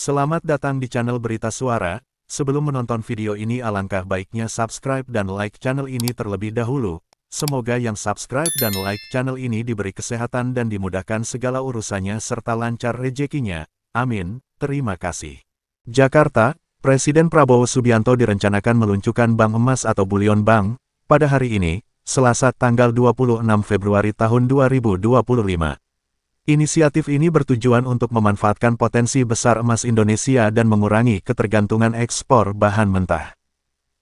Selamat datang di channel Berita Suara. Sebelum menonton video ini alangkah baiknya subscribe dan like channel ini terlebih dahulu. Semoga yang subscribe dan like channel ini diberi kesehatan dan dimudahkan segala urusannya serta lancar rezekinya. Amin. Terima kasih. Jakarta, Presiden Prabowo Subianto direncanakan meluncurkan bank emas atau bullion bank pada hari ini, Selasa tanggal 26 Februari tahun 2025. Inisiatif ini bertujuan untuk memanfaatkan potensi besar emas Indonesia dan mengurangi ketergantungan ekspor bahan mentah.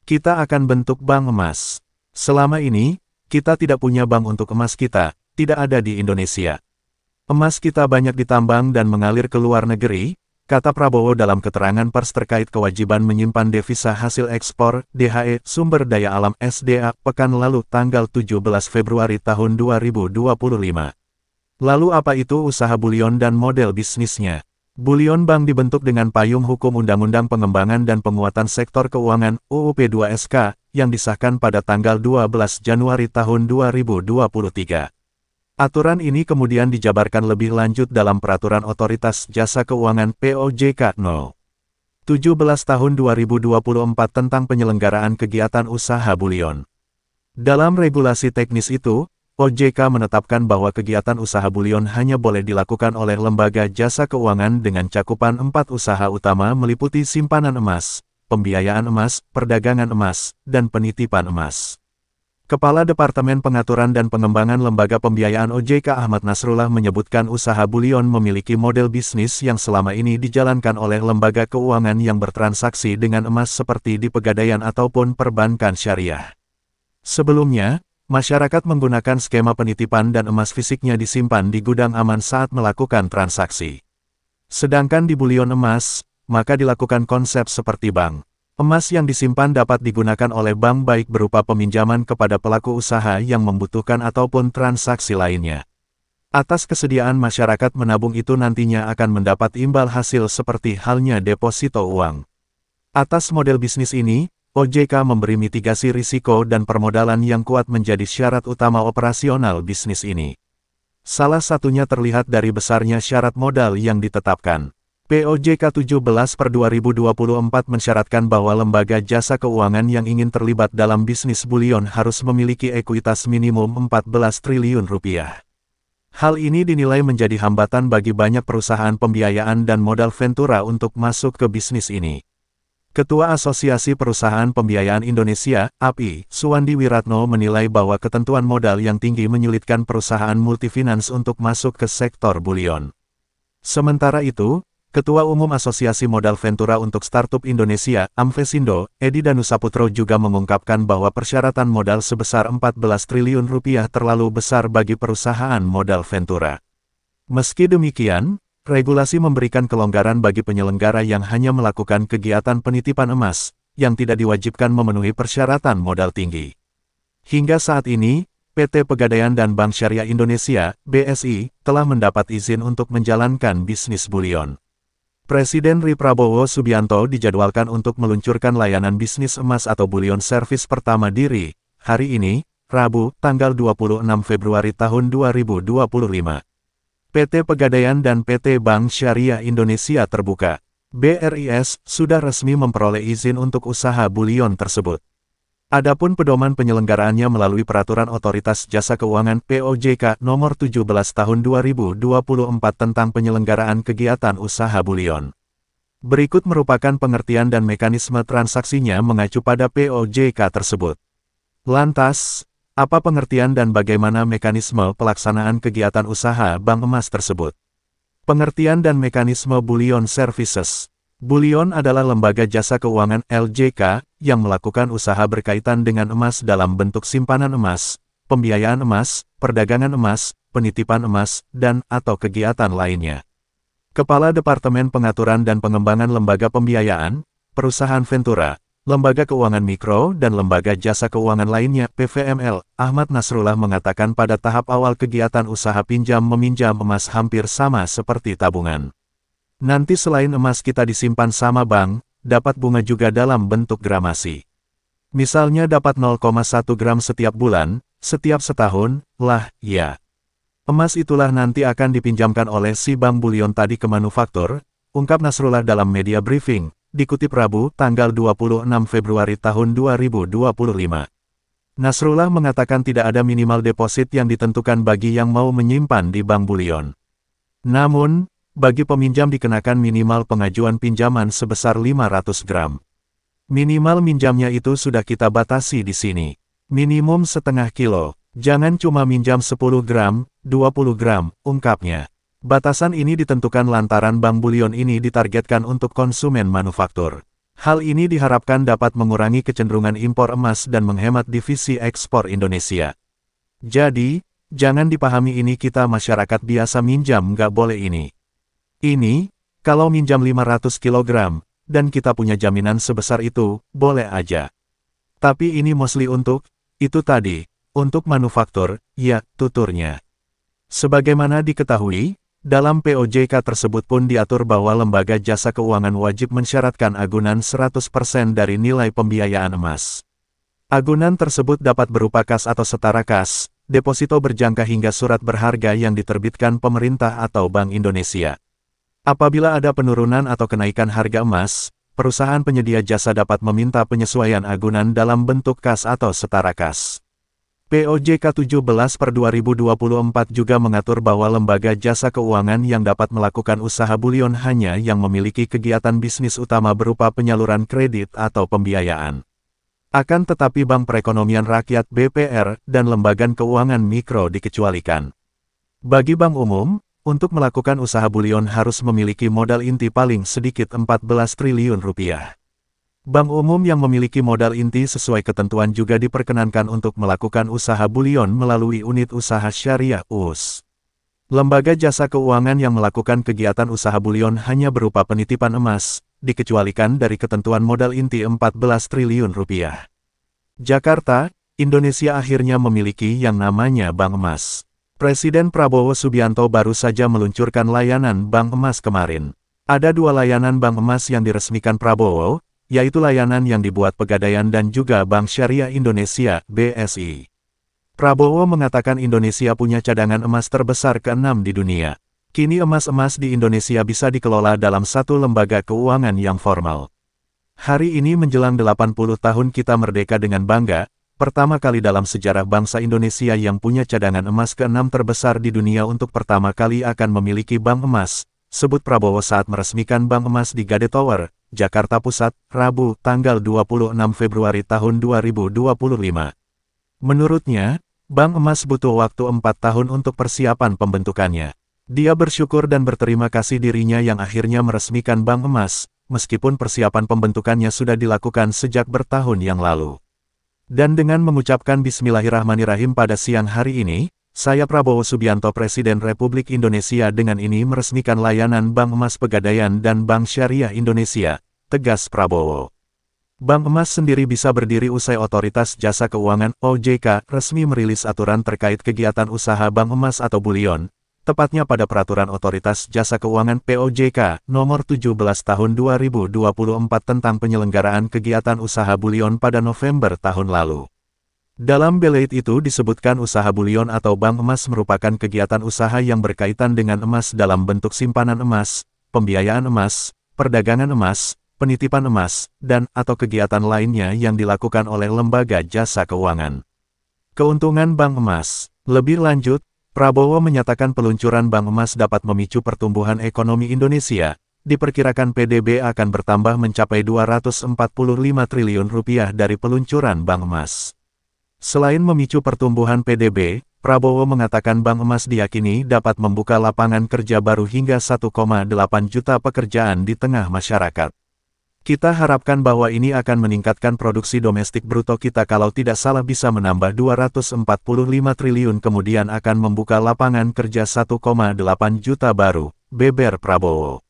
Kita akan bentuk bank emas. Selama ini, kita tidak punya bank untuk emas kita, tidak ada di Indonesia. Emas kita banyak ditambang dan mengalir ke luar negeri, kata Prabowo dalam keterangan pers terkait kewajiban menyimpan devisa hasil ekspor, DHE, sumber daya alam SDA, pekan lalu tanggal 17 Februari tahun 2025. Lalu apa itu usaha bullion dan model bisnisnya? Bullion bank dibentuk dengan payung hukum Undang-Undang Pengembangan dan Penguatan Sektor Keuangan UU P2SK yang disahkan pada tanggal 12 Januari tahun 2023. Aturan ini kemudian dijabarkan lebih lanjut dalam Peraturan Otoritas Jasa Keuangan POJK No. 17 tahun 2024 tentang penyelenggaraan kegiatan usaha bullion. Dalam regulasi teknis itu, OJK menetapkan bahwa kegiatan usaha bullion hanya boleh dilakukan oleh lembaga jasa keuangan dengan cakupan 4 usaha utama meliputi simpanan emas, pembiayaan emas, perdagangan emas, dan penitipan emas. Kepala Departemen Pengaturan dan Pengembangan Lembaga Pembiayaan OJK Ahmad Nasrullah menyebutkan usaha bullion memiliki model bisnis yang selama ini dijalankan oleh lembaga keuangan yang bertransaksi dengan emas seperti di pegadaian ataupun perbankan syariah. Sebelumnya, masyarakat menggunakan skema penitipan dan emas fisiknya disimpan di gudang aman saat melakukan transaksi. Sedangkan di bullion emas, maka dilakukan konsep seperti bank. Emas yang disimpan dapat digunakan oleh bank baik berupa peminjaman kepada pelaku usaha yang membutuhkan ataupun transaksi lainnya. Atas kesediaan masyarakat menabung itu nantinya akan mendapat imbal hasil seperti halnya deposito uang. Atas model bisnis ini, OJK memberi mitigasi risiko dan permodalan yang kuat menjadi syarat utama operasional bisnis ini. Salah satunya terlihat dari besarnya syarat modal yang ditetapkan. POJK 17/2024 mensyaratkan bahwa lembaga jasa keuangan yang ingin terlibat dalam bisnis bullion harus memiliki ekuitas minimum 14 triliun rupiah. Hal ini dinilai menjadi hambatan bagi banyak perusahaan pembiayaan dan modal ventura untuk masuk ke bisnis ini. Ketua Asosiasi Perusahaan Pembiayaan Indonesia, API, Suwandi Wiratno menilai bahwa ketentuan modal yang tinggi menyulitkan perusahaan multifinans untuk masuk ke sektor bullion. Sementara itu, Ketua Umum Asosiasi Modal Ventura untuk Startup Indonesia, Amvesindo, Edi Danusaputro juga mengungkapkan bahwa persyaratan modal sebesar 14 triliun rupiah terlalu besar bagi perusahaan modal ventura. Meski demikian, regulasi memberikan kelonggaran bagi penyelenggara yang hanya melakukan kegiatan penitipan emas, yang tidak diwajibkan memenuhi persyaratan modal tinggi. Hingga saat ini, PT Pegadaian dan Bank Syariah Indonesia, BSI, telah mendapat izin untuk menjalankan bisnis bullion. Presiden Prabowo Subianto dijadwalkan untuk meluncurkan layanan bisnis emas atau bullion service pertama diri, hari ini, Rabu, tanggal 26 Februari tahun 2025. PT Pegadaian dan PT Bank Syariah Indonesia Terbuka, BRIS, sudah resmi memperoleh izin untuk usaha bullion tersebut. Adapun pedoman penyelenggaraannya melalui Peraturan Otoritas Jasa Keuangan POJK Nomor 17 Tahun 2024 tentang penyelenggaraan kegiatan usaha bullion. Berikut merupakan pengertian dan mekanisme transaksinya mengacu pada POJK tersebut. Lantas, apa pengertian dan bagaimana mekanisme pelaksanaan kegiatan usaha bank emas tersebut? Pengertian dan mekanisme bullion services. Bullion adalah lembaga jasa keuangan LJK yang melakukan usaha berkaitan dengan emas dalam bentuk simpanan emas, pembiayaan emas, perdagangan emas, penitipan emas, dan atau kegiatan lainnya. Kepala Departemen Pengaturan dan Pengembangan Lembaga Pembiayaan, Perusahaan Ventura, Lembaga Keuangan Mikro dan Lembaga Jasa Keuangan lainnya (PVML), Ahmad Nasrullah mengatakan pada tahap awal kegiatan usaha pinjam-meminjam emas hampir sama seperti tabungan. Nanti selain emas kita disimpan sama bank, dapat bunga juga dalam bentuk gramasi. Misalnya dapat 0,1 gram setiap bulan, setiap setahun, lah, ya. Emas itulah nanti akan dipinjamkan oleh si bank bullion tadi ke manufaktur, ungkap Nasrullah dalam media briefing, dikutip Rabu, tanggal 26 Februari tahun 2025. Nasrullah mengatakan tidak ada minimal deposit yang ditentukan bagi yang mau menyimpan di Bank Bullion. Namun, bagi peminjam dikenakan minimal pengajuan pinjaman sebesar 500 gram. Minimal minjamnya itu sudah kita batasi di sini. Minimum setengah kilo. Jangan cuma minjam 10 gram, 20 gram, ungkapnya. Batasan ini ditentukan lantaran Bank Bullion ini ditargetkan untuk konsumen manufaktur. Hal ini diharapkan dapat mengurangi kecenderungan impor emas dan menghemat divisi ekspor Indonesia. Jadi, jangan dipahami ini kita masyarakat biasa minjam nggak boleh ini. Ini, kalau minjam 500 kg, dan kita punya jaminan sebesar itu, boleh aja. Tapi ini mostly untuk, itu tadi, untuk manufaktur, ya, tuturnya. Sebagaimana diketahui, dalam POJK tersebut pun diatur bahwa lembaga jasa keuangan wajib mensyaratkan agunan 100% dari nilai pembiayaan emas. Agunan tersebut dapat berupa kas atau setara kas, deposito berjangka hingga surat berharga yang diterbitkan pemerintah atau Bank Indonesia. Apabila ada penurunan atau kenaikan harga emas, perusahaan penyedia jasa dapat meminta penyesuaian agunan dalam bentuk kas atau setara kas. POJK 17/2024 juga mengatur bahwa lembaga jasa keuangan yang dapat melakukan usaha bulion hanya yang memiliki kegiatan bisnis utama berupa penyaluran kredit atau pembiayaan. Akan tetapi Bank Perekonomian Rakyat (BPR) dan lembaga keuangan mikro dikecualikan. Bagi bank umum, untuk melakukan usaha bulion harus memiliki modal inti paling sedikit 14 triliun rupiah. Bank umum yang memiliki modal inti sesuai ketentuan juga diperkenankan untuk melakukan usaha bulion melalui unit usaha syariah (US). Lembaga jasa keuangan yang melakukan kegiatan usaha bulion hanya berupa penitipan emas, dikecualikan dari ketentuan modal inti 14 triliun rupiah. Jakarta, Indonesia akhirnya memiliki yang namanya Bank Emas. Presiden Prabowo Subianto baru saja meluncurkan layanan Bank Emas kemarin. Ada dua layanan Bank Emas yang diresmikan Prabowo, yaitu layanan yang dibuat Pegadaian dan juga Bank Syariah Indonesia (BSI). Prabowo mengatakan Indonesia punya cadangan emas terbesar ke-6 di dunia. Kini emas-emas di Indonesia bisa dikelola dalam satu lembaga keuangan yang formal. Hari ini menjelang 80 tahun kita merdeka dengan bangga, pertama kali dalam sejarah bangsa Indonesia yang punya cadangan emas ke-6 terbesar di dunia untuk pertama kali akan memiliki bank emas, sebut Prabowo saat meresmikan Bank Emas di Gade Tower, Jakarta Pusat, Rabu, tanggal 26 Februari tahun 2025. Menurutnya, Bank Emas butuh waktu 4 tahun untuk persiapan pembentukannya. Dia bersyukur dan berterima kasih dirinya yang akhirnya meresmikan Bank Emas, meskipun persiapan pembentukannya sudah dilakukan sejak bertahun yang lalu. Dan dengan mengucapkan Bismillahirrahmanirrahim pada siang hari ini, saya Prabowo Subianto Presiden Republik Indonesia dengan ini meresmikan layanan Bank Emas Pegadaian dan Bank Syariah Indonesia, tegas Prabowo. Bank Emas sendiri bisa berdiri usai Otoritas Jasa Keuangan (OJK) resmi merilis aturan terkait kegiatan usaha bank emas atau bulion, tepatnya pada Peraturan Otoritas Jasa Keuangan (POJK) Nomor 17 Tahun 2024 tentang penyelenggaraan kegiatan usaha bulion pada November tahun lalu. Dalam belait itu disebutkan usaha bulion atau bank emas merupakan kegiatan usaha yang berkaitan dengan emas dalam bentuk simpanan emas, pembiayaan emas, perdagangan emas, penitipan emas, dan atau kegiatan lainnya yang dilakukan oleh lembaga jasa keuangan. Keuntungan bank emas. Lebih lanjut, Prabowo menyatakan peluncuran bank emas dapat memicu pertumbuhan ekonomi Indonesia. Diperkirakan PDB akan bertambah mencapai 245 triliun rupiah dari peluncuran bank emas. Selain memicu pertumbuhan PDB, Prabowo mengatakan bank emas diyakini dapat membuka lapangan kerja baru hingga 1,8 juta pekerjaan di tengah masyarakat. Kita harapkan bahwa ini akan meningkatkan produksi domestik bruto kita kalau tidak salah bisa menambah 245 triliun kemudian akan membuka lapangan kerja 1,8 juta baru, beber Prabowo.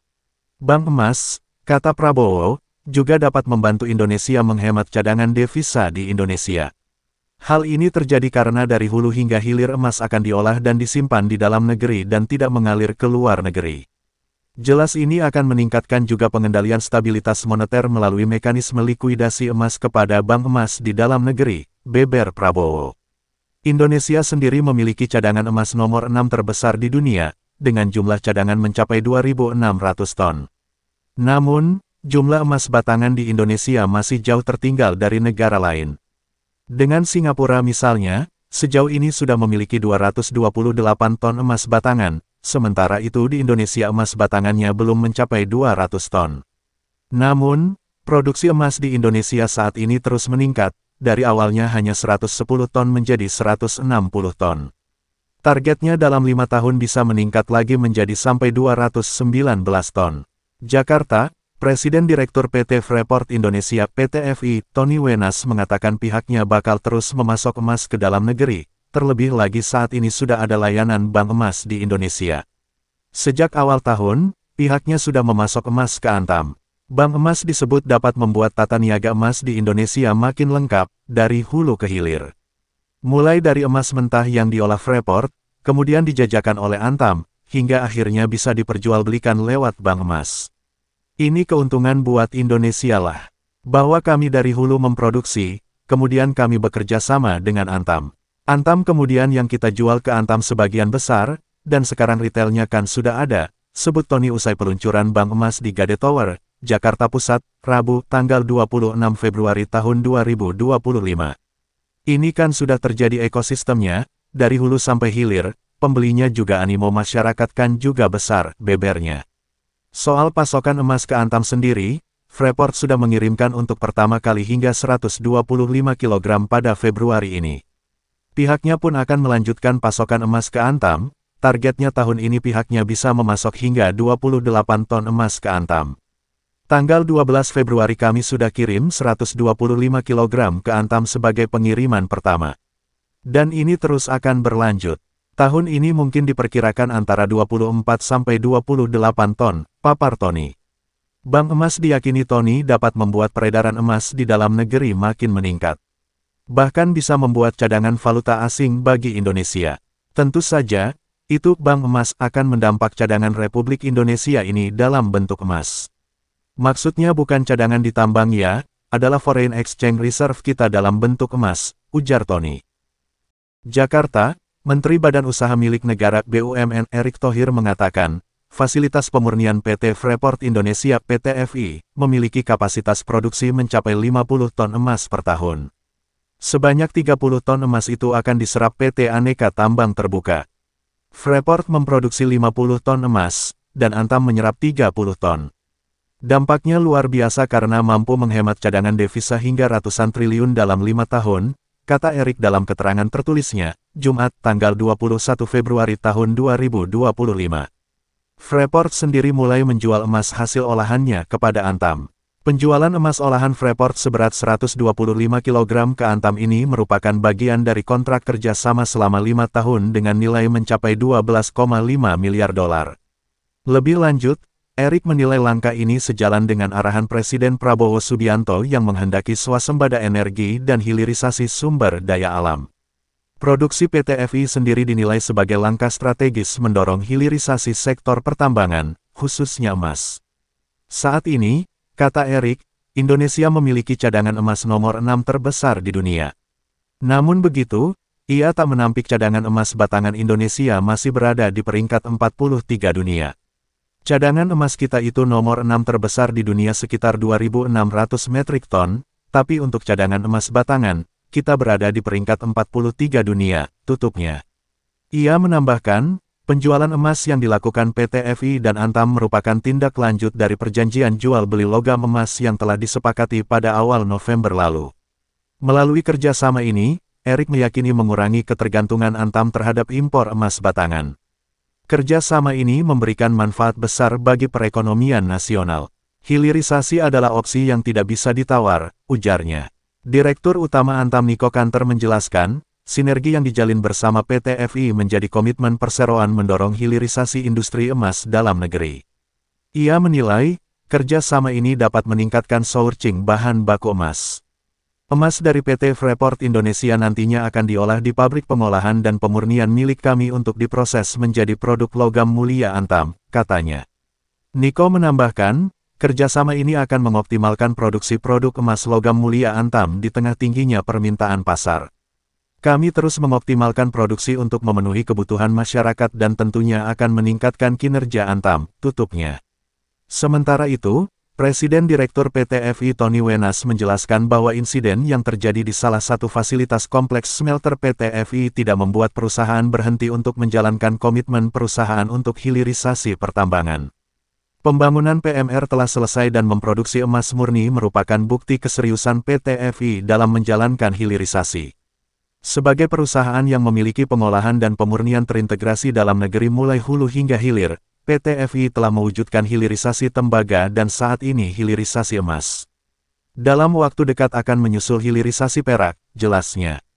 Bank emas, kata Prabowo, juga dapat membantu Indonesia menghemat cadangan devisa di Indonesia. Hal ini terjadi karena dari hulu hingga hilir emas akan diolah dan disimpan di dalam negeri dan tidak mengalir ke luar negeri. Jelas ini akan meningkatkan juga pengendalian stabilitas moneter melalui mekanisme likuidasi emas kepada bank emas di dalam negeri, beber Prabowo. Indonesia sendiri memiliki cadangan emas nomor 6 terbesar di dunia, dengan jumlah cadangan mencapai 2.600 ton. Namun, jumlah emas batangan di Indonesia masih jauh tertinggal dari negara lain. Dengan Singapura misalnya, sejauh ini sudah memiliki 228 ton emas batangan, sementara itu di Indonesia emas batangannya belum mencapai 200 ton. Namun, produksi emas di Indonesia saat ini terus meningkat, dari awalnya hanya 110 ton menjadi 160 ton. Targetnya dalam 5 tahun bisa meningkat lagi menjadi sampai 219 ton. Jakarta, Presiden Direktur PT Freeport Indonesia (PT-FI), Tony Wenas mengatakan pihaknya bakal terus memasok emas ke dalam negeri, terlebih lagi saat ini sudah ada layanan bank emas di Indonesia. Sejak awal tahun, pihaknya sudah memasok emas ke Antam. Bank emas disebut dapat membuat tata niaga emas di Indonesia makin lengkap, dari hulu ke hilir. Mulai dari emas mentah yang diolah Freeport, kemudian dijajakan oleh Antam, hingga akhirnya bisa diperjualbelikan lewat bank emas. Ini keuntungan buat Indonesia lah. Bahwa kami dari hulu memproduksi, kemudian kami bekerja sama dengan Antam. Antam kemudian yang kita jual ke Antam sebagian besar, dan sekarang retailnya kan sudah ada, sebut Tony usai peluncuran bank emas di Gade Tower, Jakarta Pusat, Rabu, tanggal 26 Februari tahun 2025. Ini kan sudah terjadi ekosistemnya, dari hulu sampai hilir, pembelinya juga animo masyarakat kan juga besar, bebernya. Soal pasokan emas ke Antam sendiri, Freeport sudah mengirimkan untuk pertama kali hingga 125 kg pada Februari ini. Pihaknya pun akan melanjutkan pasokan emas ke Antam, targetnya tahun ini pihaknya bisa memasok hingga 28 ton emas ke Antam. Tanggal 12 Februari kami sudah kirim 125 kg ke Antam sebagai pengiriman pertama. Dan ini terus akan berlanjut. Tahun ini mungkin diperkirakan antara 24–28 ton, papar Tony. Bank emas diyakini Tony dapat membuat peredaran emas di dalam negeri makin meningkat. Bahkan bisa membuat cadangan valuta asing bagi Indonesia. Tentu saja, itu bank emas akan mendampak cadangan Republik Indonesia ini dalam bentuk emas. Maksudnya bukan cadangan ditambang ya, adalah foreign exchange reserve kita dalam bentuk emas, ujar Tony. Jakarta, Menteri Badan Usaha Milik Negara BUMN Erick Thohir mengatakan, fasilitas pemurnian PT Freeport Indonesia (PT-FI) memiliki kapasitas produksi mencapai 50 ton emas per tahun. Sebanyak 30 ton emas itu akan diserap PT Aneka Tambang Terbuka. Freeport memproduksi 50 ton emas, dan Antam menyerap 30 ton. Dampaknya luar biasa karena mampu menghemat cadangan devisa hingga ratusan triliun dalam 5 tahun, kata Erick dalam keterangan tertulisnya, Jumat, tanggal 21 Februari tahun 2025. Freeport sendiri mulai menjual emas hasil olahannya kepada Antam. Penjualan emas olahan Freeport seberat 125 kg ke Antam ini merupakan bagian dari kontrak kerjasama selama 5 tahun dengan nilai mencapai 12,5 miliar dolar. Lebih lanjut, Erick menilai langkah ini sejalan dengan arahan Presiden Prabowo Subianto yang menghendaki swasembada energi dan hilirisasi sumber daya alam. Produksi PT-FI sendiri dinilai sebagai langkah strategis mendorong hilirisasi sektor pertambangan, khususnya emas. Saat ini, kata Erick, Indonesia memiliki cadangan emas nomor 6 terbesar di dunia. Namun begitu, ia tak menampik cadangan emas batangan Indonesia masih berada di peringkat 43 dunia. Cadangan emas kita itu nomor 6 terbesar di dunia sekitar 2.600 metrik ton, tapi untuk cadangan emas batangan, kita berada di peringkat 43 dunia, tutupnya. Ia menambahkan, penjualan emas yang dilakukan PT-FI dan Antam merupakan tindak lanjut dari perjanjian jual beli logam emas yang telah disepakati pada awal November lalu. Melalui kerjasama ini, Erick meyakini mengurangi ketergantungan Antam terhadap impor emas batangan. Kerjasama ini memberikan manfaat besar bagi perekonomian nasional. Hilirisasi adalah opsi yang tidak bisa ditawar, ujarnya. Direktur Utama Antam Niko Kanter menjelaskan, sinergi yang dijalin bersama PT-FI menjadi komitmen perseroan mendorong hilirisasi industri emas dalam negeri. Ia menilai, kerjasama ini dapat meningkatkan sourcing bahan baku emas. Emas dari PT Freeport Indonesia nantinya akan diolah di pabrik pengolahan dan pemurnian milik kami untuk diproses menjadi produk logam mulia Antam, katanya. Niko menambahkan, kerjasama ini akan mengoptimalkan produksi produk emas logam mulia Antam di tengah tingginya permintaan pasar. Kami terus mengoptimalkan produksi untuk memenuhi kebutuhan masyarakat dan tentunya akan meningkatkan kinerja Antam, tutupnya. Sementara itu, Presiden Direktur PT FI Tony Wenas menjelaskan bahwa insiden yang terjadi di salah satu fasilitas kompleks smelter PT FI tidak membuat perusahaan berhenti untuk menjalankan komitmen perusahaan untuk hilirisasi pertambangan. Pembangunan PMR telah selesai dan memproduksi emas murni merupakan bukti keseriusan PT FI dalam menjalankan hilirisasi. Sebagai perusahaan yang memiliki pengolahan dan pemurnian terintegrasi dalam negeri mulai hulu hingga hilir, PT FI telah mewujudkan hilirisasi tembaga dan saat ini hilirisasi emas. Dalam waktu dekat akan menyusul hilirisasi perak, jelasnya.